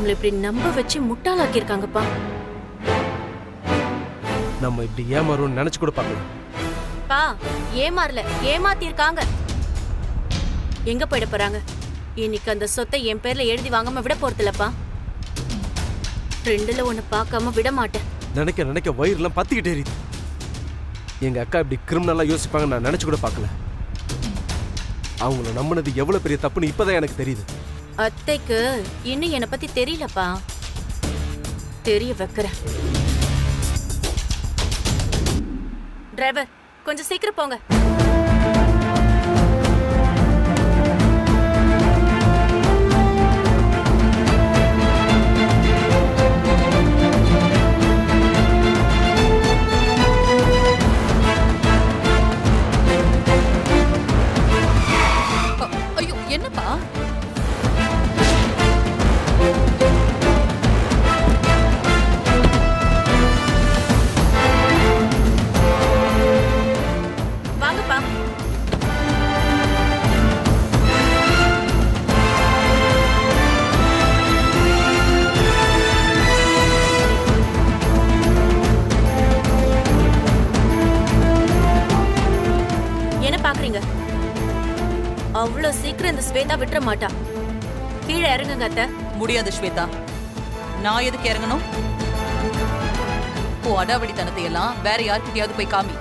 நம்மள இப்படி நம்ப வச்சு முட்டாளாக்கி இருக்காங்கப்பா. நம்ம இப்படி ஏமாறும் நினைச்சு கூட பார்க்கலாம். பா ஏமாறல, ஏமாத்தி இருக்காங்க. எங்க போயிட போறாங்க? இன்னைக்கு அந்த சொத்தை என் பேர்ல எழுதி வாங்காம விட போறதில்லப்பா. ரெண்டுல ஒண்ணு பார்க்காம விட மாட்டேன். நினைக்க நினைக்க வயிறுலாம் பத்திக்கிட்டே எரியுது. எங்க அக்கா இப்படி கிரிமினலா யோசிப்பாங்க நான் நினைச்சு கூட பார்க்கல. அவங்கள நம்பினது எவ்வளவு பெரிய தப்புன்னு இப்பதான் எனக்கு தெரியுது. அத்தைக்கு இன்னும் என்னை பத்தி தெரியலப்பா. தெரிய வைக்கிறேன். டிரைவர் கொஞ்சம் சீக்கிரம் போங்க. ஐயோ என்னப்பா? வாங்கப்பா. என்ன பாக்குறீங்க? அவ்வளவு சீக்கிரம் இந்த ஸ்வேதா விட்டுற மாட்டா. கீழே இறங்குங்க அத்தை. முடியாது ஸ்வேதா. நான் எதுக்கு இறங்கணும்? ஓ அடாவடித்தனத்தை எல்லாம் வேற யார்கிட்டயாவது போய் காமி.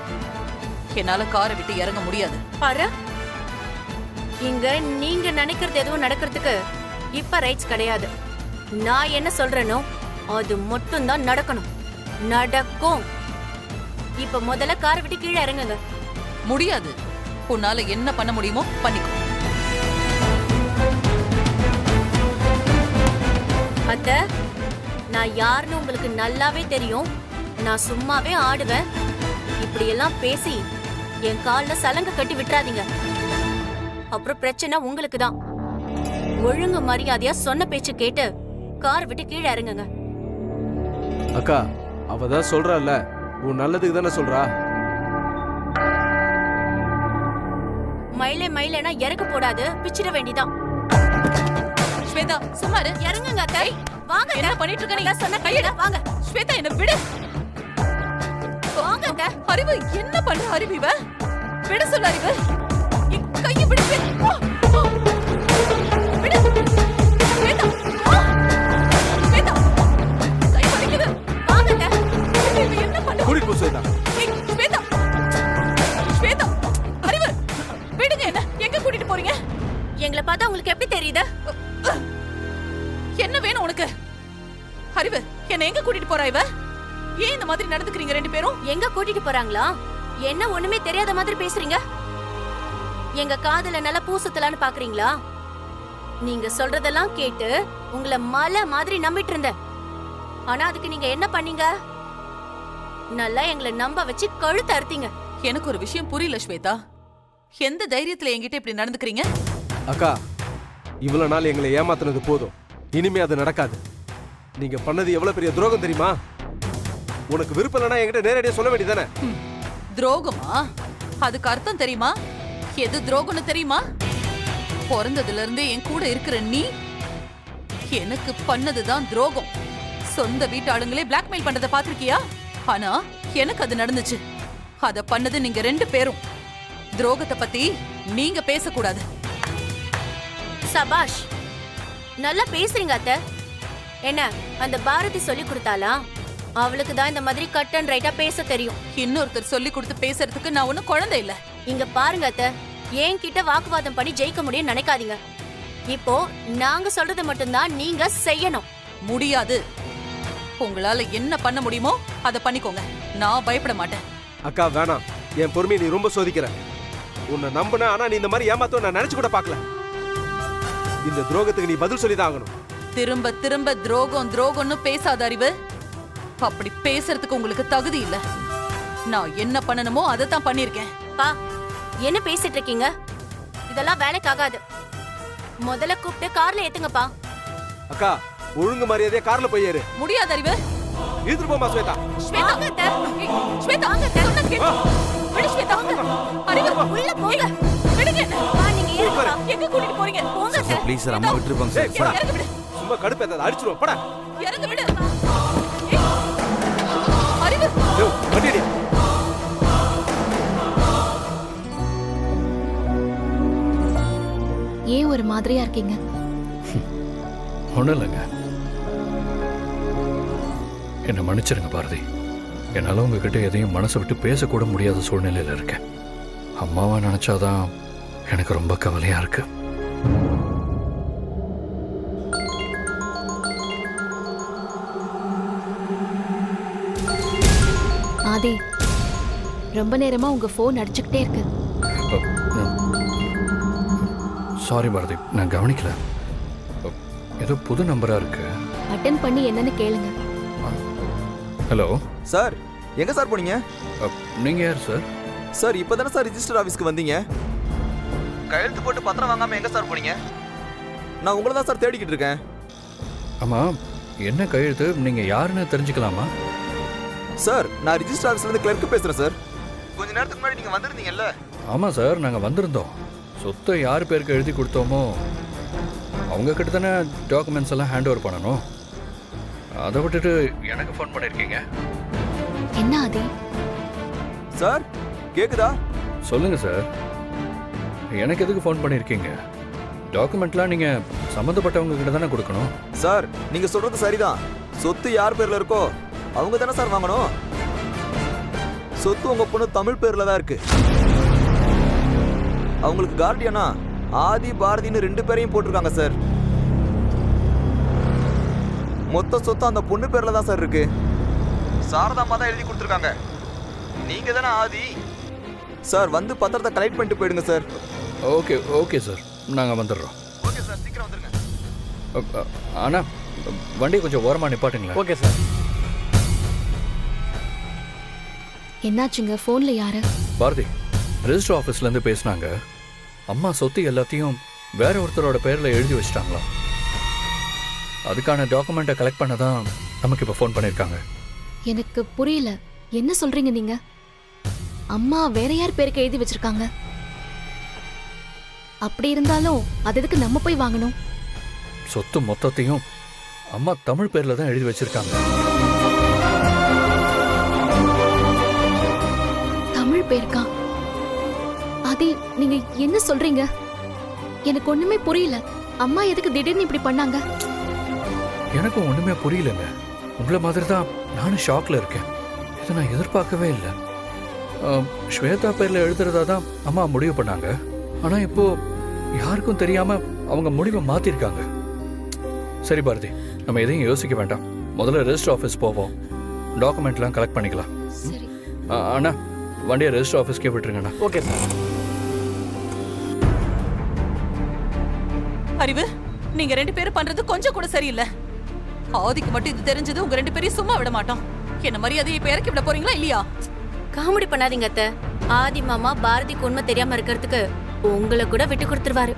என்னால காரை விட்டு இறங்க முடியாது. பாரு, இங்க நீங்க நினைக்கிறது எதுவும் நடக்கிறதுக்கு இப்ப ரைட்ஸ் கிடையாது. நான் என்ன சொல்றேனோ அது மட்டும் தான் நடக்கணும். நடக்கும். இப்ப முதல்ல காரை விட்டு கீழே இறங்குங்க. முடியாது. உன்னால என்ன பண்ண முடியுமோ பண்ணிக்கோ. அத்தை, நான் யாருன்னு உங்களுக்கு நல்லாவே தெரியும். நான் சும்மாவே ஆடுவேன். இப்படி எல்லாம் பேசி என் கால்ல சலங்க கட்டி விட்டுறாதீங்க. அப்புறம் பிரச்சனை உங்களுக்கு தான். ஒழுங்கு மரியாதையா சொன்ன பேச்சு கேட்டு கார் விட்டு கீழே இறங்குங்க. அக்கா அவதான் சொல்றால, உன் நல்லதுக்கு தானே சொல்றா. மயிலே மயிலேனா இறக்க போடாது, பிச்சிட வேண்டிதான். ஸ்வேதா சும்மா இரு. இறங்குங்க அத்தை. வாங்க. என்ன பண்ணிட்டு இருக்க நீ? சொன்ன கையில வாங்க. ஸ்வேதா என்ன விடு. வாங்க அத்தை. அறிவு என்ன பண்ண? அறிவு இவ விட சொல்ல. அறிவு கையை விடு. விடு ஸ்வேதா. ஸ்வேதா கை வலிக்குது. வாங்க அத்தை. இவ என்ன பண்ண? கூட்டிட்டு போ ஸ்வேதா. ஸ்வேதா ஸ்வேதா அறிவு விடுங்க. என்ன எங்க கூட்டிட்டு போறீங்க? எங்களை பார்த்தா உங்களுக்கு எப்படி தெரியுது? என்ன வேணும் உனக்கு? அறிவு என்ன எங்க கூட்டிட்டு போறா இவ? ஏன் இந்த மாதிரி நடந்துக்கிறீங்க ரெண்டு பேரும்? எங்க கூட்டிட்டு போறாங்களா? என்ன ஒண்ணுமே தெரியாத மாதிரி பேசுறீங்க? எங்க காதல நல்லா பூசுத்தலான்னு பாக்குறீங்களா? நீங்க சொல்றதெல்லாம் கேட்டு உங்களை மலை மாதிரி நம்பிட்டு இருந்தேன். ஆனா அதுக்கு நீங்க என்ன பண்ணீங்க? நல்லா எங்களை நம்ப வச்சு கழுத்து அறுத்தீங்க. எனக்கு ஒரு விஷயம் புரியல ஸ்வேதா. எந்த தைரியத்துல என்கிட்ட இப்படி நடந்துக்கிறீங்க? அக்கா இவ்வளவு நாள் எங்களை ஏமாத்துனது போதும். இனிமே அது நடக்காது. நீங்க பண்ணது எவ்வளவு பெரிய துரோகம் தெரியுமா? உனக்கு விருப்பம் இல்லைன்னா என்கிட்ட நேரடியா சொல்ல வேண்டியதானே? துரோகமா? அதுக்கு அர்த்தம் தெரியுமா? எது துரோகம்னு தெரியுமா? பிறந்ததுல இருந்து என் கூட இருக்கிற நீ எனக்கு பண்ணதுதான் துரோகம். சொந்த வீட்டு ஆளுங்களே பிளாக்மெயில் பண்றதை பாத்திருக்கியா? ஆனா எனக்கு அது நடந்துச்சு. அத பண்ணது நீங்க ரெண்டு பேரும். துரோகத்தை பத்தி நீங்க பேசக்கூடாது. சபாஷ், நல்லா பேசுறீங்க அத்தை. என்ன அந்த பாரதி சொல்லி கொடுத்தாளா? அவளுக்கு தான் இந்த மாதிரி கட் அண்ட் ரைட்டா பேச தெரியும். இன்னொருத்தர் சொல்லி கொடுத்து பேசுறதுக்கு நான் ஒன்னும் குழந்தை இல்ல. இங்க பாருங்க அத்தை, என்கிட்ட வாக்குவாதம் பண்ணி ஜெயிக்க முடியும்னு நினைக்காதீங்க. இப்போ நாங்க சொல்றத மட்டும்தான் நீங்க செய்யணும். முடியாது. உங்களால என்ன பண்ண முடியுமோ அதை பண்ணிக்கோங்க. நான் பயப்பட மாட்டேன். அக்கா வேணாம். என் பொறுமையை நீ ரொம்ப சோதிக்கிற. உன்னை நம்பின, ஆனா நீ இந்த மாதிரி ஏமாத்த நான் நினைச்சு கூட பார்க்கல. இந்த துரோகத்துக்கு நீ பதில் சொல்லிதான் ஆகணும். திரும்ப திரும்ப துரோகம் துரோகம்னு பேசாத அறிவு. அப்படி பேசுறதுக்கு உங்களுக்கு தகுதி இல்ல. நான் என்ன பண்ணணுமோ அதை தான் பண்ணிருக்கேன். பா, என்ன பேசிட்டு இருக்கீங்க? இதெல்லாம் வேலைக்கு ஆகாது. முதல்ல கூப்பிட்டு கார்ல ஏத்துங்கப்பா. அக்கா ஒழுங்கு மரியாதையா கார்ல போய் ஏறு. முடியாத அறிவு. இழுத்துட்டு போமா ஸ்வேதா. ஸ்வேதா ஸ்வேதா சொன்னா கேளு. விடு ஸ்வேதா. அறிவு உள்ள போங்க. விடுங்க. வா, நீங்க ஏறுங்க. எங்க கூட்டிட்டு போறீங்க? போங்க ப்ளீஸ் சார், அம்மா விட்டுருப்பாங்க சார். இறங்க விடு. சும்மா கடுப்பேத்தாத, அடிச்சிருவோம் படா. இறங்க விடு. ஏய், அறிவு. டேய், வண்டியடி. ஏன் ஒரு மாதிரியா இருக்கீங்க? ஒன்றும் இல்லைங்க. என்னை மன்னிச்சிருங்க பாரதி. என்னால் உங்ககிட்ட எதையும் மனசை விட்டு பேசக்கூட முடியாத சூழ்நிலையில் இருக்கேன். அம்மாவை நினச்சாதான் எனக்கு ரொம்ப கவலையாக இருக்கு. ஆதி, ரொம்ப நேரமா உங்க போன் அடிச்சுக்கிட்டே இருக்கு. சாரி பாரதி, நான் கவனிக்கல. ஏதோ புது நம்பராக இருக்கு. அட்டென்ட் பண்ணி என்னன்னு கேளுங்க. ஹலோ சார், எங்க சார் போனீங்க? நீங்கள் யார் சார்? சார், இப்பதானே சார் ரிஜிஸ்டர் ஆபீஸ்க்கு வந்தீங்க. கையெழுத்து போட்டு பத்திரம் வாங்காம எங்க சார் போனீங்க? நான் உங்களை தான் சார் தேடிக்கிட்டு இருக்கேன். ஆமாம், என்ன கையெழுத்து? நீங்கள் யாருன்னு தெரிஞ்சுக்கலாமா? சார், நான் ரிஜிஸ்டர் ஆபீஸ்ல இருந்து கிளர்க்கு பேசுறேன் சார். கொஞ்ச நேரத்துக்கு முன்னாடி நீங்க வந்திருந்தீங்கல்ல? ஆமாம் சார், நாங்கள் வந்திருந்தோம். சொத்தை யார் பேருக்கு எழுதி கொடுத்தோமோ அவங்க கிட்ட தானே டாக்குமெண்ட்ஸ் எல்லாம் ஹேண்ட் ஓவர் பண்ணணும். அதை விட்டுட்டு எனக்கு ஃபோன் பண்ணியிருக்கீங்க. என்ன ஆதி? சார், கேக்குதா? சொல்லுங்கள் சார், எனக்கு எதுக்கு ஃபோன் பண்ணியிருக்கீங்க? டாக்குமெண்ட்லாம் நீங்கள் சம்மந்தப்பட்டவங்க கிட்ட தானே கொடுக்கணும். சார், நீங்க சொல்றது சரிதான். சொத்து யார் பேர்ல இருக்கோ அவங்க தானே சார் வாங்கணும். சொத்து உங்க பொண்ணு தமிழ் பேர்ல தான் இருக்கு. அவங்களுக்கு கார்டியனா ஆதி பாரதின்னு 2 பேரையும் போட்டிருக்காங்க சார். மொத்த சொத்து அந்த பொண்ணு பேர்ல தான் சார் இருக்கு. சாரதாமா தான் எழுதி கொடுத்துருக்காங்க. நீங்க தானே ஆதி. சார், வந்து பத்திரத்தை கலெக்ட் பண்ணிட்டு போயிடுங்க சார். ஓகே ஓகே சார், நாங்கள் வந்துடுறோம். ஓகே சார், சீக்கிரம் வந்துருங்க. ஆனால் வண்டி கொஞ்சம் ஓரமாக நிப்பாட்டுங்களேன். Okay sir. என்னாச்சுங்க? போன்ல யாரு? பாரதி, ரெஜிஸ்டர் ஆஃபீஸ்லேருந்து பேசினாங்க. அம்மா சொத்து எல்லாத்தையும் வேற ஒருத்தரோட பேரில் எழுதி வச்சிட்டாங்களாம். அதுக்கான டாக்குமெண்ட்டை கலெக்ட் பண்ண தான் நமக்கு இப்போ ஃபோன் பண்ணியிருக்காங்க. எனக்கு புரியல, என்ன சொல்றீங்க நீங்க? அம்மா வேற யார் பேருக்கு எழுதி வச்சிருக்காங்க? அப்படி இருந்தாலும் அது எதுக்கு நம்ம போய் வாங்கணும்? சொத்து மொத்தத்தையும் அம்மா தமிழ் பேரில் தான் எழுதி வச்சிருக்காங்க. தமிழ் பேருக்கா? ஆதி, நீங்க என்ன சொல்றீங்க? எனக்கு ஒண்ணுமே புரியல. அம்மா எதுக்கு திடீர்னு இப்படி பண்ணாங்க? எனக்கும் ஒன்றுமே புரியலங்க. உங்களை மாதிரி தான் நானும் ஷாக்கில் இருக்கேன். இதை நான் எதிர்பார்க்கவே இல்லை. ஸ்வேதா பேரில் எழுதுறதா தான் அம்மா முடிவு பண்ணாங்க. ஆனால் இப்போ யாருக்கும் தெரியாமல் அவங்க முடிவை மாற்றிருக்காங்க. சரி பாரதி, நம்ம எதையும் யோசிக்க வேண்டாம். முதல்ல ரெஜிஸ்டர் ஆஃபீஸ் போவோம், டாக்குமெண்ட்லாம் கலெக்ட் பண்ணிக்கலாம். சரி. அண்ணா, வண்டியை ரெஜிஸ்டர் ஆஃபீஸ்க்கே விட்டுருங்கண்ணா. Okay sir. அறிவு, நீங்க 2 பேரும் பண்றது கொஞ்சம் கூட சரியில்லை. ஆதிக்கு மட்டும் இது தெரிஞ்சது உங்க 2 பேரையும் சும்மா விட மாட்டோம். என்ன மரியாதையை இப்ப இறக்கி விட போறீங்களா இல்லையா? காமெடி பண்ணாதீங்க அத்தை. ஆதி மாமா பாரதிக்கு உண்மை தெரியாம இருக்கிறதுக்கு உங்களை கூட விட்டு கொடுத்துருவாரு.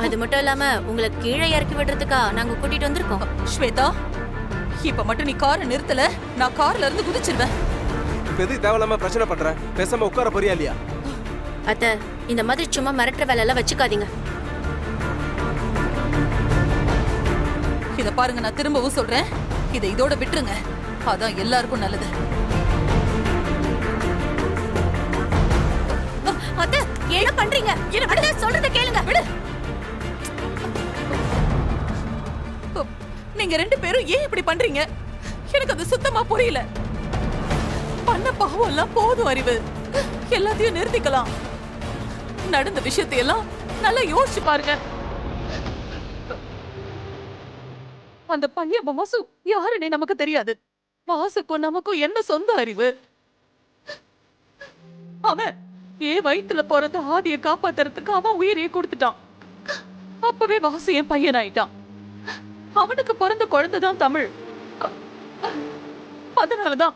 அது மட்டும் இல்லாம உங்களை கீழே இறக்கி விடுறதுக்கா நாங்க கூட்டிட்டு வந்திருக்கோம். ஸ்வேதா, இப்ப மட்டும் நீ காரை நிறுத்தல, நான் கார்ல இருந்து குதிச்சிருவேன். இப்ப எதுக்கு தேவையில்லாம பிரச்சனை பண்ற? பேசாம உட்கார போறியா இல்லையா? அத்தை, இந்த மாதிரி சும்மா மிரட்டுற வேலை எல்லாம் வச்சுக்காதீங்க. இத பாருங்க, நான் திரும்பவும் சொல்றேன், இதை இதோட விட்டுருங்க. அதான் எல்லாருக்கும் நல்லது. அத்தை, என்ன பண்றீங்க? அத்தை, சொல்றத கேளுங்க. விடு. நீங்க 2 பேரும் ஏன் இப்படி பண்றீங்க? எனக்கு அது சுத்தமா புரியல. பண்ண பாவம் எல்லாம் போதும் அறிவு. எல்லாத்தையும் நிறுத்திக்கலாம். நடந்த விஷயத்தை எல்லாம் நல்லா யோசிச்சு பாருங்க. அந்த பையன் வாசு யாருன்னே நமக்கு தெரியாது. வாசுக்கும் நமக்கும் என்ன சொந்த அறிவு? அவன் ஏன் வயிற்றுல போறது ஆதியை காப்பாத்துறதுக்கு அவன் உயிரையே கொடுத்துட்டான். அப்பவே வாசு என் பையன் ஆயிட்டான். அவனுக்கு பிறந்த குழந்தைதான் தமிழ். அதனாலதான்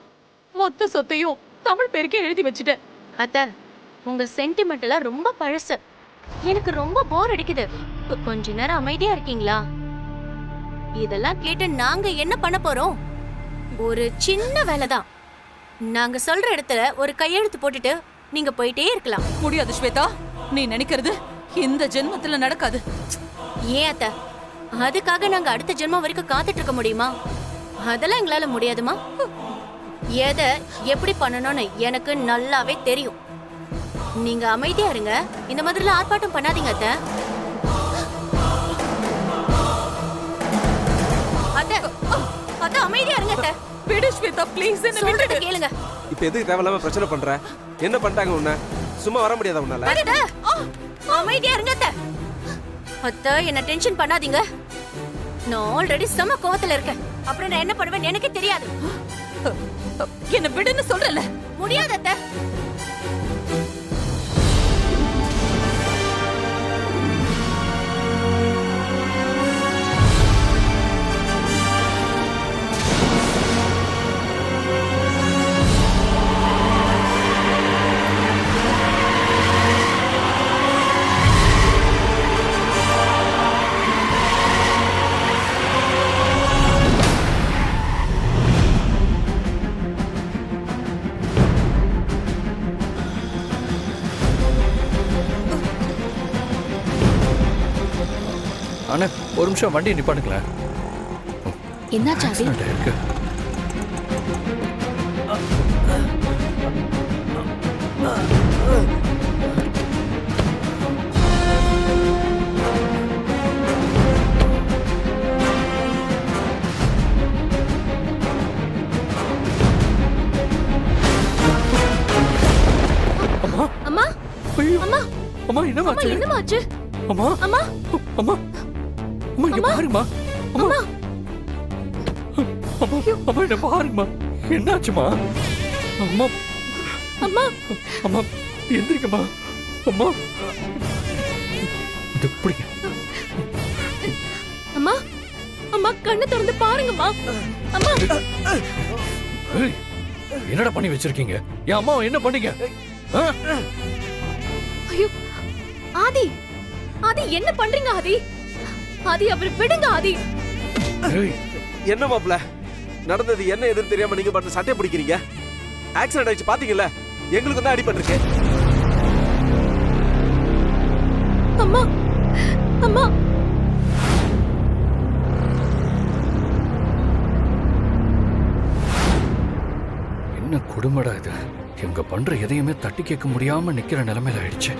மொத்த சொத்தையும் தமிழ் பேருக்கே எழுதி வச்சுட்டேன். அத்தை, உங்க சென்டிமெண்ட் எல்லாம் ரொம்ப பழசு. எனக்கு ரொம்ப போர் அடிக்குது. கொஞ்ச நேரம் அமைதியா இருக்கீங்களா? இதெல்லாம் கேட்டு நாங்க என்ன பண்ண போறோம்? ஒரு சின்ன வேலைதான். நாங்க சொல்ற இடத்துல ஒரு கையெழுத்து போட்டுட்டு நீங்க போயிட்டே இருக்கலாம். முடியாது ஸ்வேதா, நீ நினைக்கிறது இந்த ஜென்மத்துல நடக்காது. ஏன் அத்தை, அதுக்காக நாங்க அடுத்த ஜென்மம் வரைக்கும் காத்துட்டு இருக்க முடியுமா? அதெல்லாம் எங்களால முடியாதுமா. எதை எப்படி பண்ணணும்னு எனக்கு நல்லாவே தெரியும். நீங்க அமைதியா இருங்க. இந்த மாதிரிலாம் ஆர்ப்பாட்டம் பண்ணாதீங்க அத்தை. அத்தை, அத்தை அமைதியா இருங்க அத்தை. விடு ஸ்வேதா ப்ளீஸ், என்ன சொல்றத விட்டுடு. கேளுங்க. இப்ப எதுக்கு தேவையில்லாம பிரச்சனை பண்ற? என்ன பண்ணிட்டாங்க உன்ன? சும்மா வர முடியாதா உன்னால? அடடா, அமைதியா இருங்க அத்தை. அத்தை என்ன டென்ஷன் பண்ணாதீங்க. நான் ஆல்ரெடி செம கோவத்துல இருக்கேன். அப்புறம் நான் என்ன பண்ணுவேன் எனக்கே தெரியாது. என்ன விடுன்னு சொல்றல. முடியாது அத்தை. அண்ணா ஒரு நிமிஷம் வண்டியை நிப்பாட்டுங்களேன். என்னாச்சு ஆதி? ஆக்சிடென்ட் இருக்கு. அம்மா அம்மா ஐயோ அம்மா அம்மா அம்மா என்னமாச்சு? என்னமாச்சு? அம்மா அம்மா அம்மா அம்மா இங்க பாருங்கம்மா. அம்மா அம்மா அம்மா என்ன பாருங்கம்மா. என்னாச்சுமா? அம்மா அம்மா அம்மா எந்திரிக்கம்மா. அம்மா இது பிடிங்க. அம்மா அம்மா கண்ணை திறந்து பாருங்கம்மா. அம்மா ஏய், என்னடா பண்ணி வச்சிருக்கீங்க? என் அம்மாவை என்ன பண்ணீங்க? ஆ? ஐயோ ஆதி, ஆதி என்ன பண்றீங்க ஆதி? ஆதி அவரை விடுங்க ஆதி. ஏய், என்ன மாப்ள நடந்தது என்ன எதுன்னு தெரியாம நீங்க பண்ண சட்டை பிடிக்கிறீங்க? ஆக்சிடென்ட் ஆயிடுச்சு பாத்தீங்கல்ல? எங்களுக்கு தான் அடிபட்டிருக்கு. அம்மா அம்மா என்ன கொடுமைடா இது. இவங்க பண்ற எதையுமே தட்டி கேட்க முடியாம நிக்கிற நிலைமையில ஆயிடுச்சு.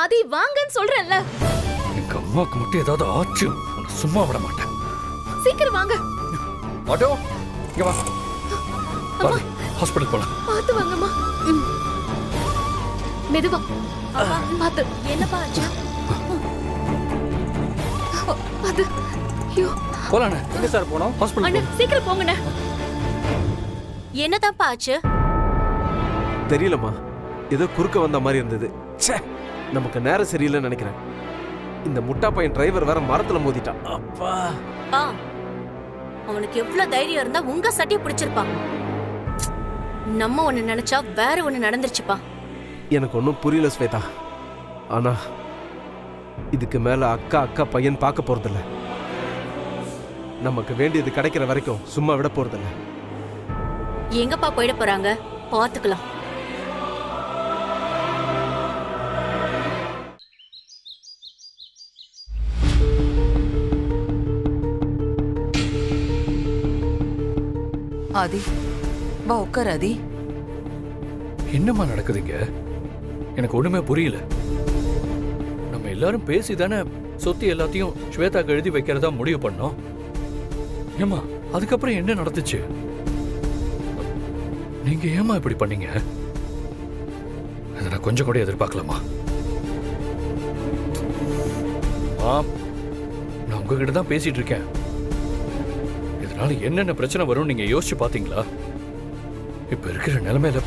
ஆதி வாங்கன்னு சொல்றேன்ல. எங்க அம்மாவுக்கு மட்டும் ஏதாவது ஆச்சு உன்னை சும்மா விட மாட்டேன். சீக்கிரம் வாங்க. ஆட்டோ இங்க வா. பாரு, ஹாஸ்பிடல் போலாம். பார்த்து வாங்கம்மா. மெதுவா பார்த்து. என்னப்பா ஆச்சு? அது ஐயோ போலாண்ணே. எங்க சார் போனோம்? ஹாஸ்பிடல் அண்ணா போலாம். சீக்கிரம் போங்கண்ணே. என்னதான்ப்பா ஆச்சு? தெரியலம்மா, ஏதோ குறுக்க வந்த மாதிரி இருந்தது. ச்சே, நமக்கு நேரம் சரியில்லைன்னு நினைக்கிறேன். இந்த முட்டா பையன் டிரைவர் வேற மரத்துல மோதிட்டான். அப்பா பா, அவனுக்கு எவ்வளவு தைரியம் இருந்தா உங்க சட்டையை பிடிச்சிருப்பான். நம்ம ஒண்ணு நினைச்சா வேற ஒண்ணு நடந்துருச்சுப்பா. எனக்கு ஒன்றும் புரியல ஸ்வேதா. ஆனா இதுக்கு மேல அக்கா அக்கா பையன் பார்க்க போறதில்ல. நமக்கு வேண்டியது கிடைக்கிற வரைக்கும் சும்மா விட போறதில்ல. எங்கப்பா போயிட போறாங்க? பாத்துக்கலாம். ஆதி வா உட்கார் ஆதி. என்னம்மா நடக்குதுங்க? எனக்கு ஒண்ணுமே புரியல. நம்ம எல்லாரும் பேசி தானே சொத்து எல்லாத்தையும் ஸ்வேதாக்கு எழுதி வைக்கிறதா முடிவு பண்ணோம். ஏம்மா அதுக்கப்புறம் என்ன நடந்துச்சு? நீங்க ஏம்மா இப்படி பண்ணீங்க? அதை நான் கொஞ்சம் கூட எதிர்பார்க்கலாமா? நான் உங்ககிட்ட தான் பேசிட்டு இருக்கேன். இதனால என்னென்ன பிரச்சனை வரும் நீங்க யோசிச்சு பாத்தீங்களா? இப்ப இருக்கிற நிலைமையில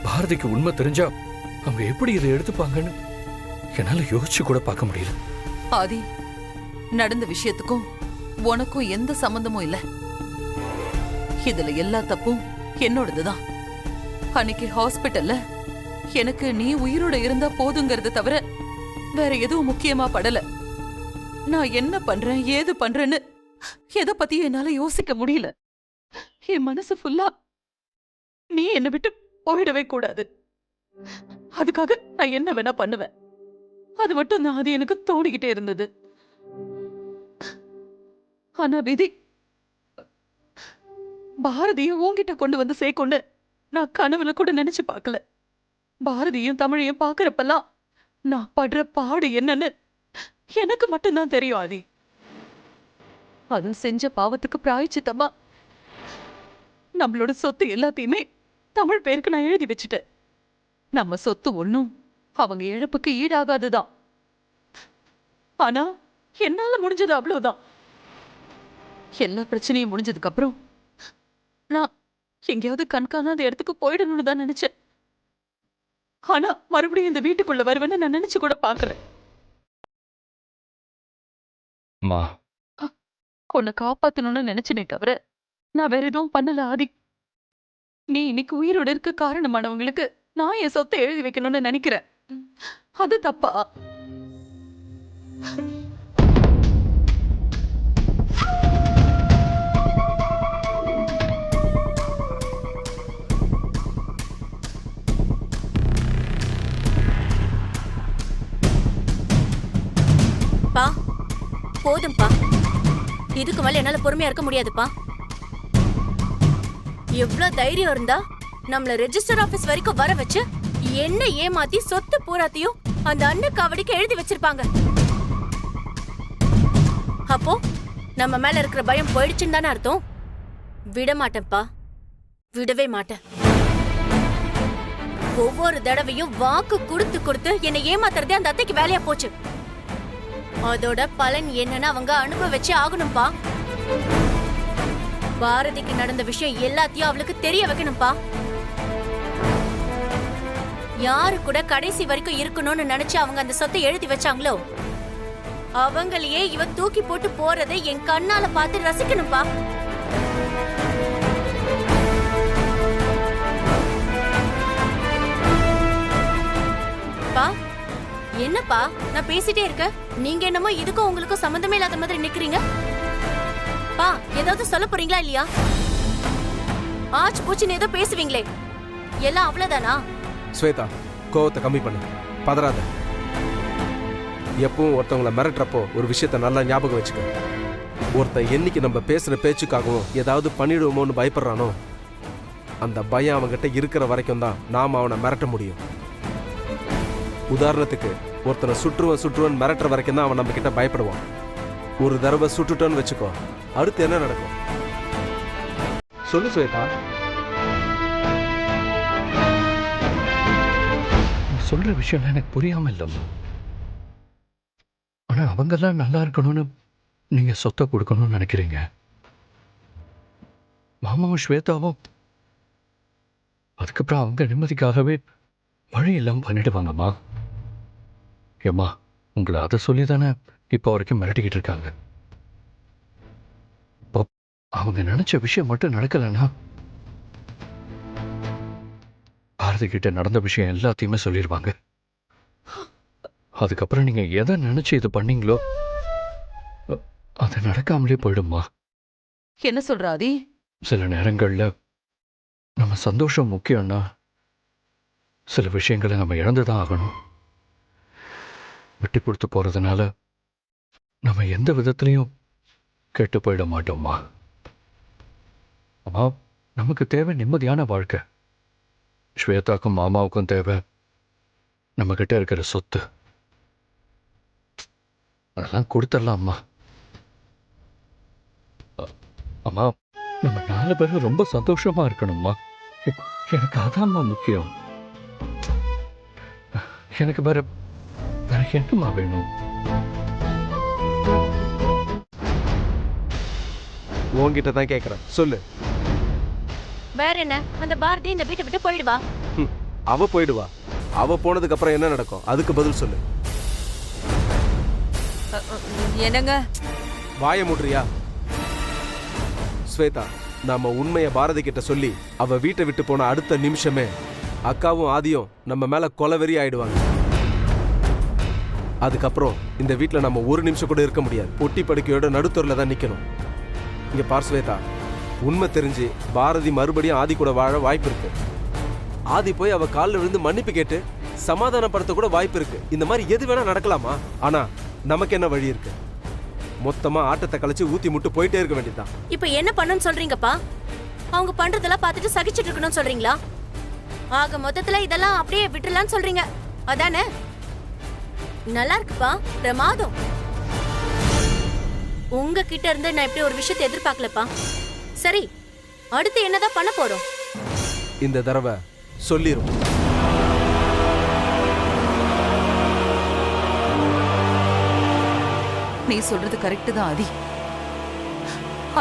பாரதிக்கு உண்மை தெரிஞ்சா அவங்க எப்படி இதை எடுத்துப்பாங்கன்னு என்னால யோசிச்சு கூட பார்க்க முடியல. ஆதி, நடந்த விஷயத்துக்கும் உனக்கும் எந்த சம்பந்தமும் இல்ல. இதுல எல்லா தப்பும் என்னோடதுதான். அன்னைக்கு ஹாஸ்பிட்டல்ல எனக்கு நீ உயிரோட இருந்தா போதுங்கிறத தவிர வேற எதுவும் முக்கியமா படல. நான் என்ன பண்றேன் ஏது பண்றேன்னு எதை பத்தியும் என்னால யோசிக்க முடியல. என் மனசு ஃபுல்லா நீ என்னை விட்டு போயிடவே கூடாது. அதுக்காக நான் என்ன வேணா பண்ணுவேன். அது மட்டும் தான் அது எனக்கு தோணிக்கிட்டே இருந்தது. ஆனா விதி பாரதியும் உன்கிட்ட கொண்டு வந்து சேர்க்கொண்டு நான் கனவுல கூட நினைச்சு பார்க்கல. பாரதியும் தமிழையும் பாக்குறப்பெல்லாம் நான் படுற பாடு என்னன்னு எனக்கு மட்டும்தான் தெரியும் ஆதி. அது செஞ்ச பாவத்துக்கு பிராயச்சித்தமா நம்மளோட சொத்து எல்லாத்தையுமே தமிழ் பேருக்கு நான் எழுதி வச்சுட்டேன். நம்ம சொத்து ஒண்ணும் அவங்க இழப்புக்கு ஈடாகாதுதான். ஆனா என்னால முடிஞ்சது அவ்வளவுதான். எல்லா பிரச்சனையும் முடிஞ்சதுக்கு அப்புறம் நான் எங்கேயாவது கண்காணாத இடத்துக்கு போயிடணும்னு தான் நினைச்சேன். ஆனா மறுபடியும் இந்த வீட்டுக்குள்ள வருவேன்னு நான் நினைச்சு கூட பாக்குறேன். உன்னை காப்பாத்தணும்னு நினைச்சனே தவிர நான் வேற எதுவும் பண்ணல ஆதி. நீ இன்னைக்கு உயிரோட இருக்க காரணமானவங்களுக்கு நான் என் சொத்தை எழுதி வைக்கணும்னு நினைக்கிறேன். அது தப்பா? பா போதும்பா, இதுக்கு மேல என்னால பொறுமையா இருக்க முடியாதுப்பா. எவ்வளவு தைரியம் இருந்தா நம்மள ரெஜிஸ்டர் ஆபீஸ் வரைக்கும் வர வச்சு என்ன ஏமாத்தி சொத்து பூராத்தையும் அந்த அண்ணன் காவடிக்கு எழுதி வச்சிருப்பாங்க. அப்போ நம்ம மேல இருக்கிற பயம் போயிடுச்சுன்னு தானே அர்த்தம். விட மாட்டேன்ப்பா, விடவே மாட்டேன். ஒவ்வொரு தடவையும் வாக்கு கொடுத்து கொடுத்து என்னை ஏமாத்துறதே அந்த அத்தைக்கு வேலையா போச்சு. அதோட பலன் என்னன்னு அவங்க அனுபவிச்சு ஆகணும்பா. பாரதிக்கு நடந்த விஷயம் எல்லாத்தையும் அவளுக்கு தெரிய வைக்கணும்பா. யாரு கூட கடைசி வரைக்கும் இருக்கணும்னு நினைச்சு அவங்க அந்த சொத்தை எழுதி வச்சாங்களோ அவங்களையே இவ தூக்கி போட்டு போறதை என் கண்ணால பார்த்து ரசிக்கணும்பா. பா என்னப்பா நான் பேசிட்டே இருக்க, நீங்க என்னமோ இதுக்கும் உங்களுக்கும் சம்பந்தமே இல்லாத மாதிரி நிக்கிறீங்க. பா ஏதாவது சொல்ல போறீங்களா இல்லையா? ஆச்சு பூச்சின்னு ஏதோ பேசுவீங்களே, எல்லாம் அவ்வளவுதானா? ஸ்வேதா, கோவத்தை கம்மி பண்ணு, பதறாத. எப்பவும் ஒருத்தவங்களை மிரட்டுறப்போ ஒரு விஷயத்த நல்லா ஞாபகம் வச்சுக்க. ஒருத்தன் என்னைக்கு நம்ம பேசுற பேச்சுக்காகவும் ஏதாவது பண்ணிடுவோமோன்னு பயப்படுறானோ அந்த பயம் அவன்கிட்ட இருக்கிற வரைக்கும் தான் நாம அவனை மிரட்ட முடியும். உதாரணத்துக்கு ஒருத்தனை சுற்றுவன் மிரட்டுற வரைக்கும் தான் அவன் நம்ம கிட்ட பயப்படுவான். ஒரு தடவை சுட்டுட்டோன்னு வச்சுக்கோ, அடுத்து என்ன நடக்கும் சொல்லு ஸ்வேதா. சொல்ற விஷயம் எனக்கு புரியாம இல்லம்மா. ஆனா அவங்க தான் நல்லா இருக்கணும்னு நீங்க சொத்தை கொடுக்கணும்னு நினைக்கிறீங்க. மாமாவும் ஸ்வேதாவும் அதுக்கப்புறம் அவங்க நிம்மதிக்காகவே வழி இல்லாம பண்ணிடுவாங்கம்மா. ஏம்மா, உங்களை அதை சொல்லி தானே இப்போ வரைக்கும் மிரட்டிக்கிட்டு இருக்காங்க. இப்போ அவங்க நினைச்ச விஷயம் மட்டும் நடக்கலைன்னா பாரதி கிட்ட நடந்த விஷயம் எல்லாத்தையுமே சொல்லிடுவாங்க. அதுக்கப்புறம் நீங்க எதை நினைச்சு இது பண்ணீங்களோ அது நடக்காமலே போயிடுமா. என்ன சொல்ற ஆதி? சில நேரங்கள்ல நம்ம சந்தோஷம் முக்கியம்னா சில விஷயங்களை நம்ம இழந்துதான் ஆகணும். விட்டு கொடுத்து போறதுனால நம்ம எந்த விதத்திலையும் கெட்டு போயிட மாட்டோம்மா. அம்மா, நமக்கு தேவை நிம்மதியான வாழ்க்கை. ஸ்வேதாக்கும் மாமாவுக்கும் தேவை நம்ம கிட்ட இருக்கிற சொத்து. அதெல்லாம் கொடுத்துடலாம் அம்மா. அம்மா, நம்ம 4 பேரும் ரொம்ப சந்தோஷமா இருக்கணும்மா. எனக்கு அதான்மா முக்கியம். எனக்கு வேற என்னமா வேணும்? உன்கிட்ட தான் கேட்கறேன், சொல்லு. வேற என்ன, அந்த பாரதி இந்த வீட்டை விட்டு போயிடுவா. அவ போயிடுவா. அவ போனதுக்கு அப்புறம் என்ன நடக்கும் அதுக்கு பதில் சொல்லு. என்னங்க வாய மூடுறியா? ஸ்வேதா, நாம உண்மைய பாரதி கிட்ட சொல்லி அவ வீட்டை விட்டு போன அடுத்த நிமிஷமே அக்காவும் ஆதியும் நம்ம மேல கொலவெறி ஆயிடுவாங்க. அதுக்கப்புறம் இந்த வீட்டில் நம்ம ஒரு நிமிஷம் கூட இருக்க முடியாது. பொட்டி படுக்கையோட நடுத்தூரில் தான் நிற்கணும். இங்கே பார் ஸ்வேதா, உண்மை தெரிஞ்சு பாரதி மறுபடியும் ஆதி கூட வாழ வாய்ப்பு இருக்கு. ஆதி போய் அவ காலில் விழுந்து மன்னிப்பு கேட்டு சமாதானப்படுத்த கூட வாய்ப்பு இருக்கு. இந்த மாதிரி எது வேணா நடக்கலாமா? ஆனா நமக்கு என்ன வழி இருக்கு? மொத்தமா ஆட்டத்தை கழிச்சு ஊத்தி முட்டு போயிட்டே இருக்க வேண்டியதுதான். இப்ப என்ன பண்ணணும்னு சொல்றீங்கப்பா? அவங்க பண்றதெல்லாம் பார்த்துட்டு சகிச்சிட்டு இருக்கணும்னு சொல்றீங்களா? ஆக மொத்தத்துல இதெல்லாம் அப்படியே விட்டுறலாம்னு சொல்றீங்க அதானே? நல்லா இருக்குப்பா, பிரமாதம். உங்ககிட்ட இருந்து நான் இப்படி ஒரு விஷயத்தை எதிர்பார்க்கலப்பா. சரி, அடுத்து என்னதான் பண்ண போறோம்? இந்த தடவை சொல்லிரும். நீ சொல்றது கரெக்ட் தான் ஆதி.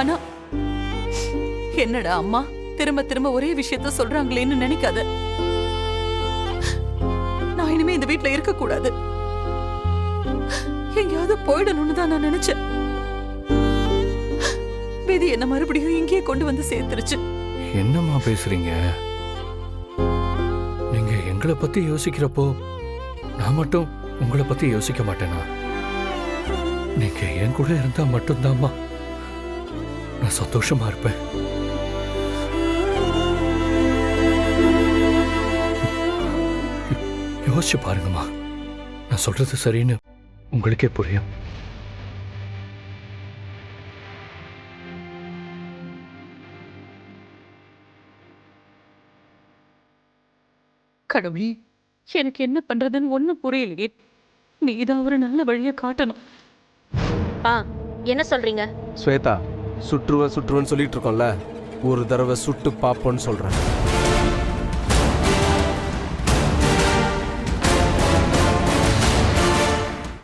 ஆனா என்னடா அம்மா திரும்ப திரும்ப ஒரே விஷயத்த சொல்றாங்களேன்னு நினைக்காத. நான் இனிமே இந்த வீட்ல இருக்க கூடாது, எங்கேயாவது போயிடணும்னு தான் நான் நினைச்சேன். விதி என்ன மறுபடியும் இங்கேயே கொண்டு வந்து சேர்த்துருச்சு. என்னம்மா பேசுறீங்க? நீங்க எங்களை பத்தி யோசிக்கிறப்போ நான் மட்டும் உங்களை பத்தி யோசிக்க மாட்டேனா? நீங்க என் கூட இருந்தா மட்டும்தாம்மா நான் சந்தோஷமா இருப்பேன். யோசிச்சு பாருங்கம்மா, நான் சொல்றது சரின்னு உங்களுக்கே புரியும். கடவுளே, எனக்கு என்ன பண்றதுன்னு ஒண்ணும் புரியலையே. நீதான் ஒரு நல்ல வழியை காட்டணும். என்ன சொல்றீங்க? ஸ்வேதா, சுற்றுவேன்னு சொல்லிட்டு இருக்கோம்ல, ஒரு தடவை சுட்டு பாப்போன்னு சொல்றேன்.